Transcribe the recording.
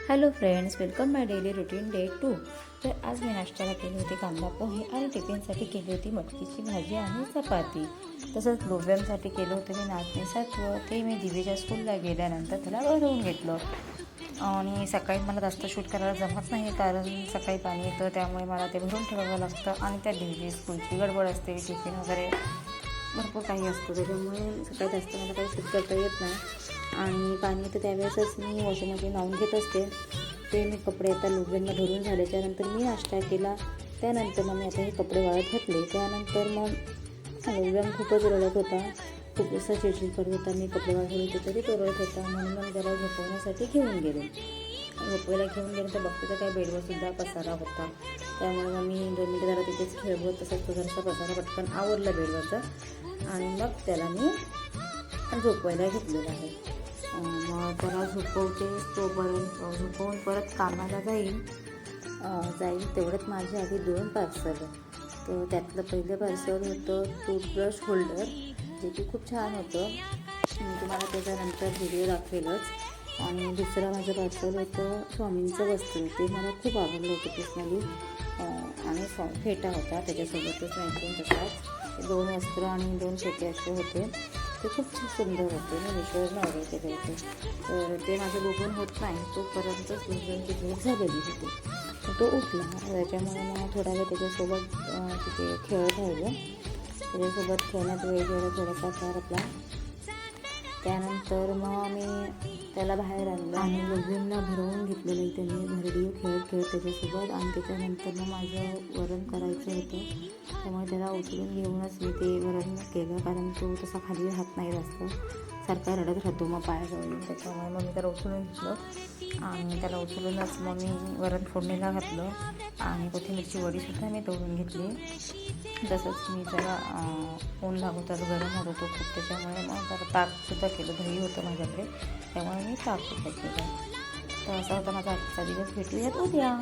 Hello friends, welcome माय daily routine day 2। तर आज मी नाश्त्याला केली होती कांदा पोहे आणि टिफिनसाठी केली होती मटकीची भाजी आणि चपाती। तसंच लोब्यांसाठी केलं होतं मी नाचणी सत्व, ते मी दिवेच्या स्कूलला गेल्यानंतर त्याला भरवून घेतलं। आणि सकाळी मला जास्त शूट करायला जमत नाही, कारण सकाळी पाणी येतं, त्यामुळे मला ते भरून ठेवावं लागतं आणि त्या दिवे स्कूलची गडबड असते, टिफिन वगैरे भरपूर काही असतं, त्याच्यामुळे सकाळी जास्त मला काही शूट करता येत नाही। आणि पाणी येतं त्यावेळेसच मी वॉशिंग मशीन लावून घेत असते। ते मी कपडे आता लोब्यांना भरून झाल्याच्यानंतर मी नाश्ता केला, त्यानंतर मग मी आता हे कपडे वाळत घातले। त्यानंतर मग लोब्यान खूपच रडत होता, खूप असा चिडचिड करत होता। मी कपडे वाळत होते तरी तो रडत होता, म्हणून मग त्याला झोपवण्यासाठी घेऊन गेले। झोपवायला घेऊन गेलं तर बघते तर काही बेडवर सुद्धा पसारा होता, त्यामुळे मग मी 2 मिनिटं जरा तिथेच खेळवत तसंच तो जरासा पसारा पटकन आवरला बेडवरचा आणि मग त्याला मी झोपवायला घेतलेलं आहे। मग त्याला झोपवते, तोपर्यंत झोपवून परत कामाला जाईल तेवढ्यात माझे आधी 2 पार्सल। तर त्यातलं पहिलं पार्सल होतं टूथब्रश होल्डर, जे की खूप छान होतं, मी तुम्हाला त्याच्यानंतर व्हिडिओ दाखवेलच। आणि दुसरं माझं पार्सल होतं स्वामींचं वस्त्र, ते मला खूप आवडलं होतं पर्सनली, आणि फेटा होता त्याच्यासोबतच मॅचिंग तसाच 2 वस्त्र आणि 2 फेटे असे होते, ते खूप सुंदर होते। मी मिशोवरून ऑर्डर केले होते, तर ते माझं बघून होत नाही तोपर्यंतच लोब्यांची झोप झालेली होती, तो उठला, त्याच्यामुळे मग थोडा वेळ त्याच्यासोबत तिथे खेळत राहिलो। त्याच्यासोबत खेळण्यात वेळ गेला थोडासा फार आपला। त्यानंतर मग मी त्याला बाहेर आणलं आणि लोब्यांना भरवून घेतलेलं त्यांनी भरडी खेळत त्याच्यासोबत। आणि त्याच्यानंतर मग माझं वरण करायचं होतं, त्यामुळे त्याला उचलून घेऊनच मी ते वरण केलं, कारण तो तसा खाली राहत नाही जास्त, सारखा रडत राहतो मग पायाजवळ, त्याच्यामुळे मग मी त्याला उचलून घेतलं आणि त्याला उचलूनच मग मी वरण फोडणीला घातलं। आणि कोथिंबीरची वडीसुद्धा मी तोडून घेतली। तसंच मी त्याला ऊन लागवतात गरम होत होतो खूप, त्याच्यामुळे मग त्याला ताकसुद्धा केलं, दही होतं माझ्याकडे, त्यामुळे मी ताकसुद्धा केलं। तर असा होता माझा आजचा दिवस, भेटूयात उद्या।